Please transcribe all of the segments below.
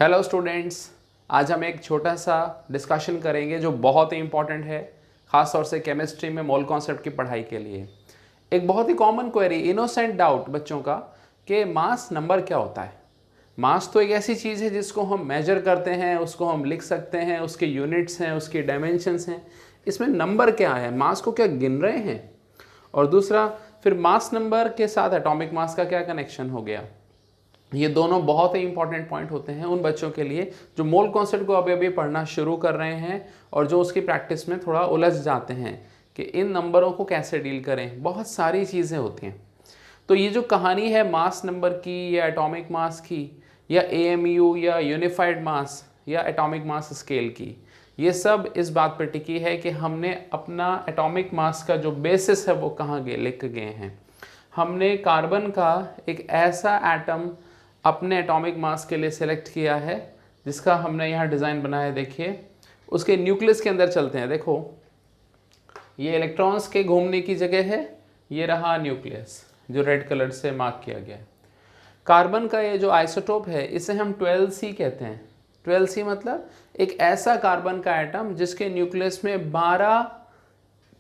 Hello students, आज हम एक छोटा सा डिस्कशन करेंगे जो बहुत ही इंपॉर्टेंट है, ख़ास तौर से केमिस्ट्री में मोल कॉन्सेप्ट की पढ़ाई के लिए। एक बहुत ही कॉमन क्वेरी, इनोसेंट डाउट बच्चों का कि मास नंबर क्या होता है। मास तो एक ऐसी चीज़ है जिसको हम मेजर करते हैं, उसको हम लिख सकते हैं, उसके यूनिट्स हैं, उसके डायमेंशंस हैं। इसमें नंबर क्या है, मास को क्या गिन रहे हैं? और दूसरा, फिर मास नंबर के साथ एटॉमिक मास का क्या कनेक्शन हो गया। ये दोनों बहुत ही इंपॉर्टेंट पॉइंट होते हैं उन बच्चों के लिए जो मोल कॉन्सेप्ट को अभी अभी पढ़ना शुरू कर रहे हैं और जो उसकी प्रैक्टिस में थोड़ा उलझ जाते हैं कि इन नंबरों को कैसे डील करें। बहुत सारी चीज़ें होती हैं। तो ये जो कहानी है मास नंबर की या एटॉमिक मास की या एएमयू या यूनिफाइड मास या एटॉमिक मास स्केल की, ये सब इस बात पर टिकी है कि हमने अपना एटॉमिक मास का जो बेसिस है वो कहाँ गए लिख गए हैं। हमने कार्बन का एक ऐसा एटम अपने एटॉमिक मास के लिए सेलेक्ट किया है जिसका हमने यहाँ डिज़ाइन बनाया है। देखिए, उसके न्यूक्लियस के अंदर चलते हैं। देखो, ये इलेक्ट्रॉन्स के घूमने की जगह है, ये रहा न्यूक्लियस जो रेड कलर से मार्क किया गया है। कार्बन का ये जो आइसोटोप है इसे हम 12C कहते हैं। 12C मतलब एक ऐसा कार्बन का एटम जिसके न्यूक्लियस में 12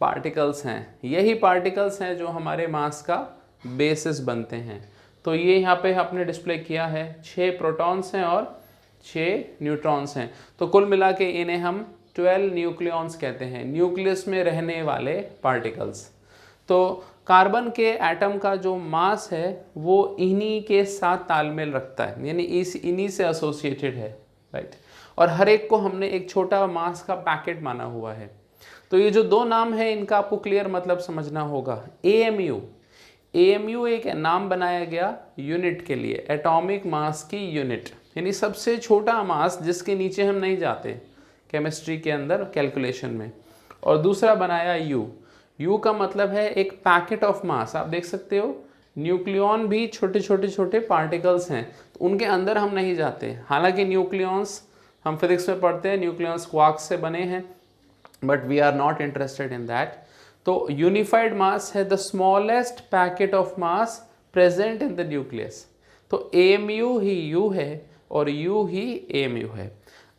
पार्टिकल्स हैं। यही पार्टिकल्स हैं जो हमारे मास का बेसिस बनते हैं। तो ये यहाँ पे आपने डिस्प्ले किया है, 6 प्रोटॉन्स हैं और 6 न्यूट्रॉन्स हैं। तो कुल मिला के इन्हें हम 12 न्यूक्लियॉन्स कहते हैं, न्यूक्लियस में रहने वाले पार्टिकल्स। तो कार्बन के एटम का जो मास है वो इन्हीं के साथ तालमेल रखता है, यानी इन्हीं से एसोसिएटेड है, राइट। और हर एक को हमने एक छोटा मास का पैकेट माना हुआ है। तो ये जो दो नाम है इनका आपको क्लियर मतलब समझना होगा। एएमयू एक नाम बनाया गया यूनिट के लिए, एटॉमिक मास की यूनिट, यानी सबसे छोटा मास जिसके नीचे हम नहीं जाते केमिस्ट्री के अंदर कैलकुलेशन में। और दूसरा बनाया यू का मतलब है एक पैकेट ऑफ मास। आप देख सकते हो न्यूक्लियॉन भी छोटे छोटे छोटे पार्टिकल्स हैं, तो उनके अंदर हम नहीं जाते। हालांकि न्यूक्लियॉन्स हम फिजिक्स में पढ़ते हैं, न्यूक्लियॉन्स क्वार्क्स से बने हैं, but we are not interested in that. तो यूनिफाइड मास है the smallest packet of mass present in the nucleus. तो एएमयू ही यू है और यू ही एएमयू है।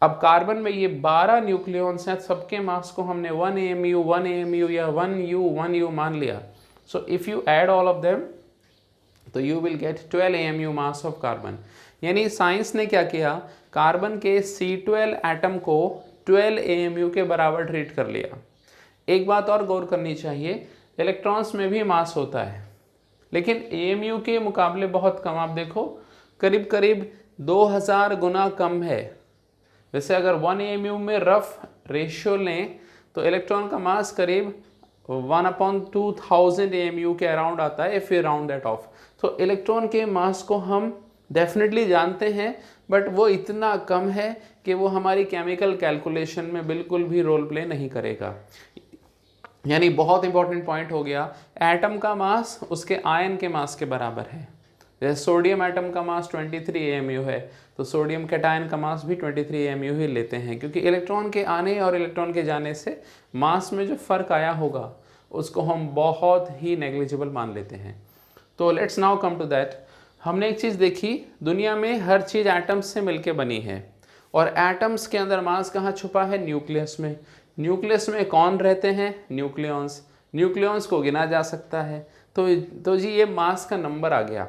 अब कार्बन में ये 12 न्यूक्लियॉन्स हैं, सबके मास को हमने 1 AMU या 1 U मान लिया। So if you add all of them तो you will get 12 AMU mass of carbon. यानी साइंस ने क्या किया, कार्बन के C12 एटम को 12 AMU के बराबर ट्रीट कर लिया। एक बात और गौर करनी चाहिए, इलेक्ट्रॉन्स में भी मास होता है लेकिन AMU के मुकाबले बहुत कम। आप देखो, करीब करीब 2000 गुना कम है। वैसे अगर 1 AMU में रफ रेशियो लें तो इलेक्ट्रॉन का मास करीब 1/2000 AMU के अराउंड आता है, फिर राउंड दैट ऑफ। तो इलेक्ट्रॉन के मास को हम डेफिनेटली जानते हैं, बट वो इतना कम है कि वो हमारी केमिकल कैलकुलेशन में बिल्कुल भी रोल प्ले नहीं करेगा। यानी बहुत इंपॉर्टेंट पॉइंट हो गया, एटम का मास उसके आयन के मास के बराबर है। जैसे सोडियम एटम का मास 23 AMU है, तो सोडियम कैटायन का मास भी 23 AMU ही लेते हैं, क्योंकि इलेक्ट्रॉन के आने और इलेक्ट्रॉन के जाने से मास में जो फ़र्क आया होगा उसको हम बहुत ही नेग्लिजिबल मान लेते हैं। तो let's now come to that. हमने एक चीज़ देखी, दुनिया में हर चीज़ एटम्स से मिलके बनी है और एटम्स के अंदर मास कहाँ छुपा है, न्यूक्लियस में। न्यूक्लियस में कौन रहते हैं, न्यूक्लियॉन्स। न्यूक्लियॉन्स को गिना जा सकता है। तो जी ये मास का नंबर आ गया।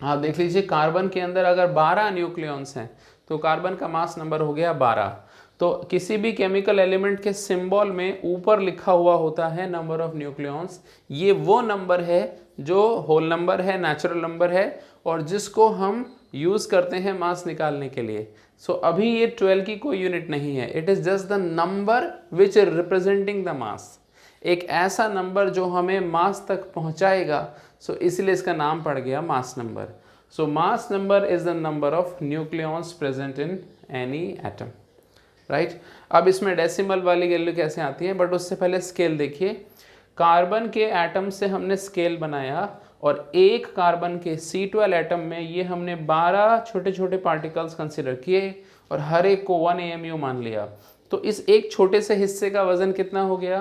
आप देख लीजिए, कार्बन के अंदर अगर 12 न्यूक्लियॉन्स हैं तो कार्बन का मास नंबर हो गया 12। तो किसी भी केमिकल एलिमेंट के सिंबल में ऊपर लिखा हुआ होता है नंबर ऑफ न्यूक्लियॉन्स। ये वो नंबर है जो होल नंबर है, नेचुरल नंबर है, और जिसको हम यूज़ करते हैं मास निकालने के लिए। सो अभी ये 12 की कोई यूनिट नहीं है, it is just the number which is representing the mass. एक ऐसा नंबर जो हमें मास तक पहुंचाएगा, सो इसलिए इसका नाम पड़ गया mass number. So mass number is the number of nucleons present in any atom, right. अब इसमें डेसिमल वाली वैल्यू कैसे आती है, बट उससे पहले स्केल देखिए। कार्बन के एटम से हमने स्केल बनाया और एक कार्बन के C12 एटम में ये हमने 12 छोटे छोटे पार्टिकल्स कंसिडर किए और हर एक को 1 AMU मान लिया। तो इस एक छोटे से हिस्से का वजन कितना हो गया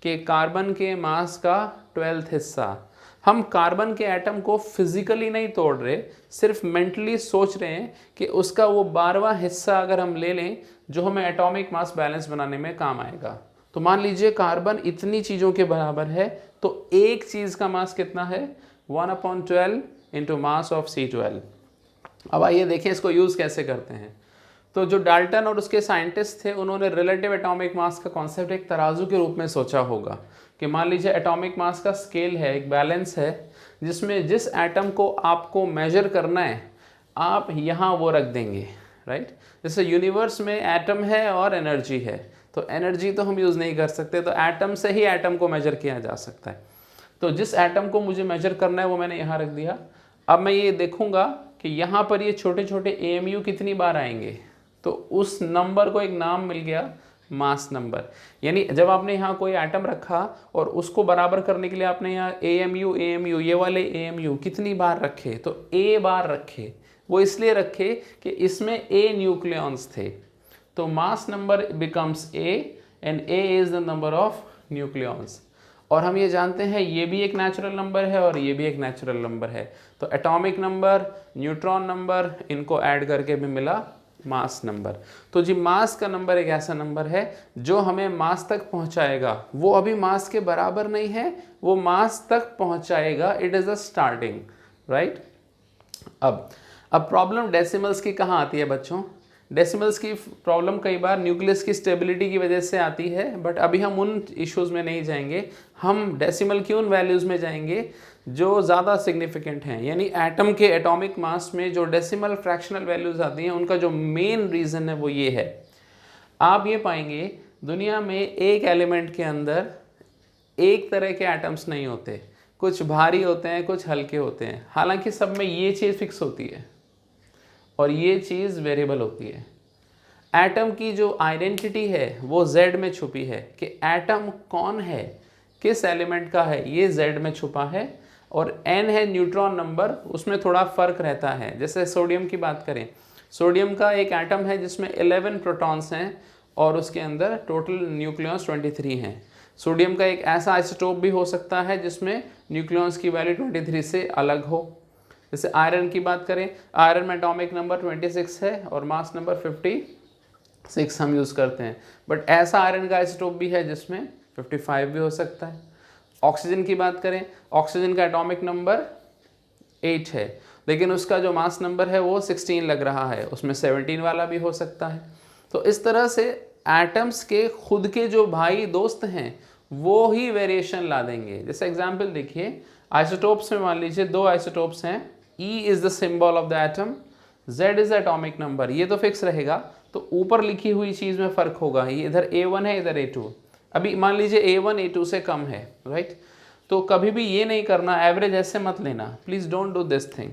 कि कार्बन के मास का 12th हिस्सा। हम कार्बन के एटम को फिजिकली नहीं तोड़ रहे, सिर्फ मेंटली सोच रहे हैं कि उसका वो 12वां हिस्सा अगर हम ले लें जो हमें एटॉमिक मास बैलेंस बनाने में काम आएगा। तो मान लीजिए कार्बन इतनी चीज़ों के बराबर है, तो एक चीज़ का मास कितना है, 1/12 इंटू मास ऑफ C12। अब आइए देखें इसको यूज़ कैसे करते हैं। तो जो डाल्टन और उसके साइंटिस्ट थे उन्होंने रिलेटिव एटॉमिक मास का कॉन्सेप्ट एक तराजू के रूप में सोचा होगा कि मान लीजिए एटॉमिक मास का स्केल है, एक बैलेंस है, जिसमें जिस एटम को आपको मेजर करना है आप यहाँ वो रख देंगे, राइट। जैसे यूनिवर्स में एटम है और एनर्जी है, तो एनर्जी तो हम यूज़ नहीं कर सकते, तो एटम से ही एटम को मेजर किया जा सकता है। तो जिस एटम को मुझे मेजर करना है वो मैंने यहाँ रख दिया। अब मैं ये देखूँगा कि यहाँ पर ये छोटे छोटे AMU कितनी बार आएंगे, तो उस नंबर को एक नाम मिल गया मास नंबर। यानी जब आपने यहाँ कोई एटम रखा और उसको बराबर करने के लिए आपने यहाँ AMU ये वाले AMU कितनी बार रखे, तो A बार रखे। वो इसलिए रखे कि इसमें A न्यूक्लियॉन्स थे, तो mass number becomes A and A is the number of nucleons. और हम ये जानते हैं ये भी एक नेचुरल नंबर है और ये भी एक नेचुरल नंबर है, तो एटॉमिक नंबर, न्यूट्रॉन नंबर, इनको ऐड करके भी मिला मास नंबर। तो जी मास का नंबर एक ऐसा नंबर है जो हमें मास तक पहुंचाएगा। वो अभी मास के बराबर नहीं है, वो मास तक पहुंचाएगा, it is a starting, right. अब प्रॉब्लम डेसिमल्स की कहाँ आती है बच्चों? डेसिमल्स की प्रॉब्लम कई बार न्यूक्लियस की स्टेबिलिटी की वजह से आती है, बट अभी हम उन इश्यूज़ में नहीं जाएंगे। हम डेसिमल की उन वैल्यूज़ में जाएंगे जो ज़्यादा सिग्निफिकेंट हैं, यानी एटम के एटॉमिक मास में जो डेसिमल फ्रैक्शनल वैल्यूज़ आती हैं उनका जो मेन रीज़न है वो ये है। आप ये पाएंगे दुनिया में एक एलिमेंट के अंदर एक तरह के एटम्स नहीं होते, कुछ भारी होते हैं, कुछ हल्के होते हैं। हालांकि सब में ये चीज़ फिक्स होती है और ये चीज़ वेरिएबल होती है। एटम की जो आइडेंटिटी है वो Z में छुपी है कि एटम कौन है, किस एलिमेंट का है, ये Z में छुपा है। और N है न्यूट्रॉन नंबर, उसमें थोड़ा फ़र्क रहता है। जैसे सोडियम की बात करें, सोडियम का एक एटम है जिसमें 11 प्रोटॉन्स हैं और उसके अंदर टोटल न्यूक्लियॉन्स 23 हैं। सोडियम का एक ऐसा आइसोटोप भी हो सकता है जिसमें न्यूक्लियॉन्स की वैल्यू 23 से अलग हो। जैसे आयरन की बात करें, आयरन में एटॉमिक नंबर 26 है और मास नंबर 56 हम यूज़ करते हैं, बट ऐसा आयरन का आइसोटोप भी है जिसमें 55 भी हो सकता है। ऑक्सीजन की बात करें, ऑक्सीजन का एटॉमिक नंबर 8 है, लेकिन उसका जो मास नंबर है वो 16 लग रहा है, उसमें 17 वाला भी हो सकता है। तो इस तरह से एटम्स के खुद के जो भाई दोस्त हैं वो ही वेरिएशन ला देंगे। जैसे एग्जांपल देखिए, आइसोटोप्स में मान लीजिए 2 आइसोटोप्स हैं, E is the symbol of the atom, Z is atomic number, ये तो फिक्स रहेगा। तो ऊपर लिखी हुई चीज़ में फ़र्क होगा, ये इधर A1 है, इधर A2। अभी मान लीजिए A1 A2 से कम है, राइट। तो कभी भी ये नहीं करना, एवरेज ऐसे मत लेना, please don't do this thing.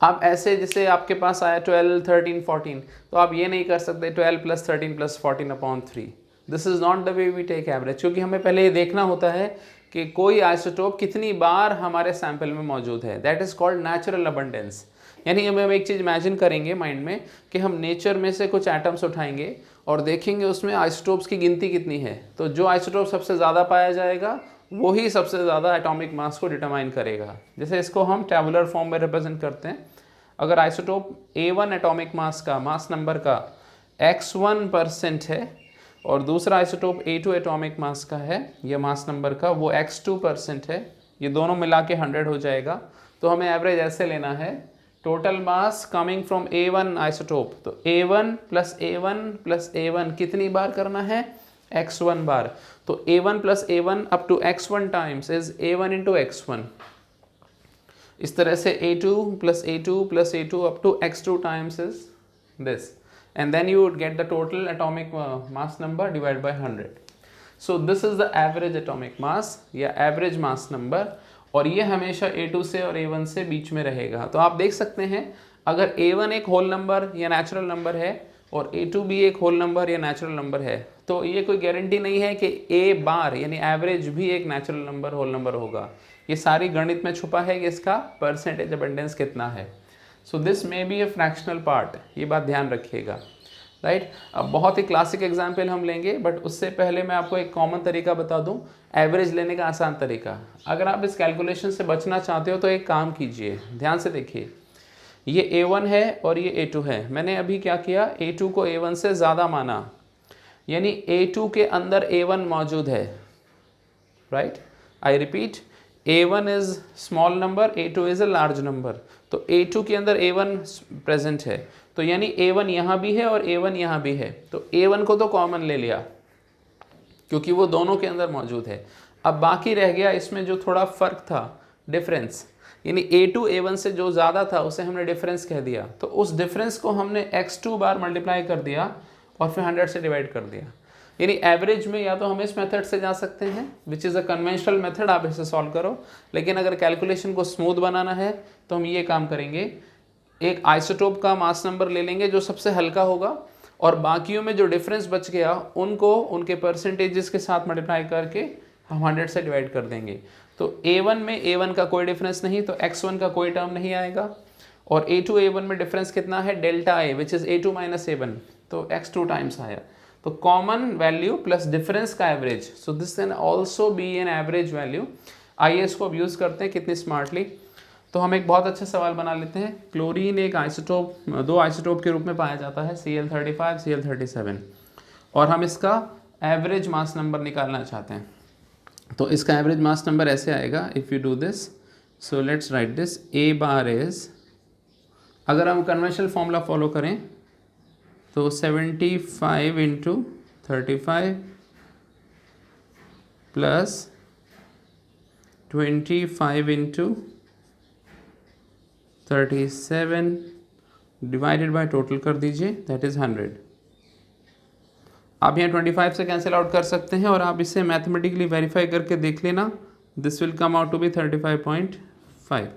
आप ऐसे जैसे आपके पास आया 12, 13, 14, तो आप ये नहीं कर सकते 12 + 13 + 14/3। This is not the way we take average, क्योंकि हमें पहले ये देखना होता है कि कोई आइसोटोप कितनी बार हमारे सैंपल में मौजूद है। That is called natural abundance. यानी हम एक चीज़ इमेजिन करेंगे माइंड में कि हम नेचर में से कुछ एटम्स उठाएंगे और देखेंगे उसमें आइसोटोप्स की गिनती कितनी है, तो जो आइसोटोप सबसे ज़्यादा पाया जाएगा वही सबसे ज़्यादा एटॉमिक मास को डिटरमाइन करेगा। जैसे इसको हम टेबुलर फॉर्म में रिप्रेजेंट करते हैं। अगर आइसोटोप A1 एटॉमिक मास का, मास नंबर का X1% है और दूसरा आइसोटोप A2 एटॉमिक मास का है, ये मास नंबर का, वो X2% है, ये दोनों मिला के 100 हो जाएगा। तो हमें एवरेज ऐसे लेना है, total mass coming from A1 isotope, तो A1 + A1 + A1 कितनी बार करना है, X1 बार। तो A1 + A1 up to X1 times is A1 × X1। इस तरह से A2 + A2 + A2 up to X2 times is this, and then you would get the total atomic mass number divided by 100. So this is the average atomic mass या average mass number, और ये हमेशा A2 से और A1 से बीच में रहेगा। तो आप देख सकते हैं अगर A1 एक होल नंबर या नेचुरल नंबर है और A2 भी एक होल नंबर या नेचुरल नंबर है, तो ये कोई गारंटी नहीं है कि A बार यानी एवरेज भी एक नेचुरल नंबर, होल नंबर होगा। ये सारी गणित में छुपा है कि इसका परसेंटेज अबंडेंस कितना है। So this may be A fractional part, ये बात ध्यान रखिएगा। राइट। अब बहुत ही क्लासिक एग्जाम्पल हम लेंगे, बट उससे पहले मैं आपको एक कॉमन तरीका बता दूं, एवरेज लेने का आसान तरीका। अगर आप इस कैलकुलेशन से बचना चाहते हो तो एक काम कीजिए, ध्यान से देखिए, ये A1 है और ये A2 है। मैंने अभी क्या किया, A2 को A1 से ज़्यादा माना, यानी A2 के अंदर A1 मौजूद है, right. I repeat, A1 is small number, A2 is a large number. तो A2 के अंदर A1 प्रेजेंट है, तो यानी A1 यहाँ भी है और A1 यहाँ भी है, तो A1 को तो कॉमन ले लिया क्योंकि वो दोनों के अंदर मौजूद है। अब बाकी रह गया इसमें जो थोड़ा फर्क था, डिफरेंस, यानी A2 A1 से जो ज़्यादा था उसे हमने डिफरेंस कह दिया, तो उस डिफरेंस को हमने x2 बार मल्टीप्लाई कर दिया और फिर 100 से डिवाइड कर दिया। यानी एवरेज में या तो हम इस मेथड से जा सकते हैं, which is a conventional method, आप इसे सॉल्व करो, लेकिन अगर कैलकुलेशन को स्मूथ बनाना है तो हम ये काम करेंगे, एक आइसोटोप का मास नंबर ले लेंगे जो सबसे हल्का होगा, और बाकियों में जो डिफरेंस बच गया उनको उनके परसेंटेजेस के साथ मल्टीप्लाई करके हम 100 से डिवाइड कर देंगे। तो A1 में A1 का कोई डिफरेंस नहीं, तो x1 का कोई टर्म नहीं आएगा, और A2 A1 में डिफरेंस कितना है, delta A, which is A2 minus A1, तो x2 टाइम्स आया। तो कॉमन वैल्यू प्लस डिफरेंस का average, so this can also be an average value. आइए इसको अब यूज़ करते हैं कितनी स्मार्टली। तो हम एक बहुत अच्छा सवाल बना लेते हैं। क्लोरीन एक आइसोटोप, दो आइसोटोप के रूप में पाया जाता है, Cl35 Cl37, और हम इसका एवरेज मास नंबर निकालना चाहते हैं। तो इसका एवरेज मास नंबर ऐसे आएगा, if you do this, so let's write this, A bar is, अगर हम कन्वेंशनल फॉर्मूला फॉलो करें तो 75 into 35 plus 25 into 37 divided by total कर दीजिए, दैट इज़ 100। आप यहाँ 25 से कैंसिल आउट कर सकते हैं और आप इसे मैथमेटिकली वेरीफाई करके देख लेना, this will come out to be 35.5।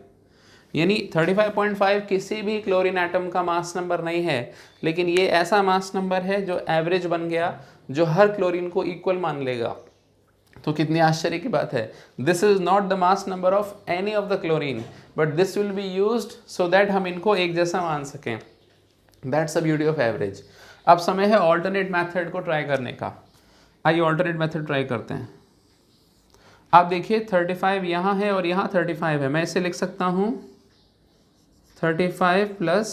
यानी 35.5 किसी भी क्लोरीन एटम का मास नंबर नहीं है, लेकिन ये ऐसा मास नंबर है जो एवरेज बन गया, जो हर क्लोरीन को इक्वल मान लेगा। तो कितनी आश्चर्य की बात है, this is not the mass number of any of the chlorine, but this will be used so that हम इनको एक जैसा मान सकें। That's the beauty of average. अब समय है ऑल्टरनेट मेथड को ट्राई करने का। आइए ऑल्टरनेट मेथड ट्राई करते हैं। आप देखिए 35 यहाँ है और यहाँ 35 है, मैं इसे लिख सकता हूँ 35 प्लस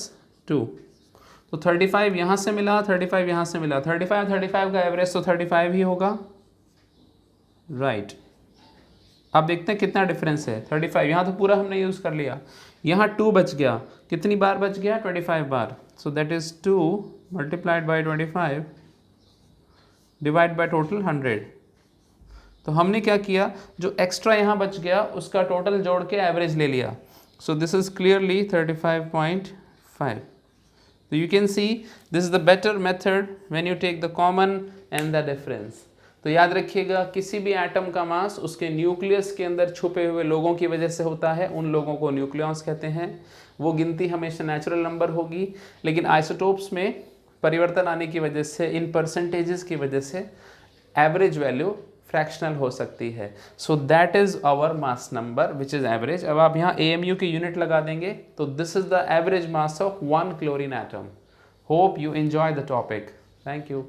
2, तो 35 यहाँ से मिला, 35 यहाँ से मिला, 35 का एवरेज तो 35 ही होगा, राइट। अब देखते हैं कितना डिफरेंस है, 35 यहाँ तो पूरा हमने यूज़ कर लिया, यहाँ 2 बच गया, कितनी बार बच गया, 25 बार, so that is 2 multiplied by 25 divide by total 100। तो हमने क्या किया, जो एक्स्ट्रा यहाँ बच गया उसका टोटल जोड़ के एवरेज ले लिया, so this is clearly 35.5. So you can see this is the better method when you take the common and the difference. तो याद रखिएगा, किसी भी एटम का मास उसके न्यूक्लियस के अंदर छुपे हुए लोगों की वजह से होता है, उन लोगों को न्यूक्लियॉन्स कहते हैं। वो गिनती हमेशा नेचुरल नंबर होगी, लेकिन आइसोटोप्स में परिवर्तन आने की वजह से, इन परसेंटेजेस की वजह से एवरेज वैल्यू फ्रैक्शनल हो सकती है। So that is our mass number which is average. अब आप यहाँ AMU की यूनिट लगा देंगे तो this is the average mass of 1 chlorine atom. Hope you enjoy the topic. Thank you.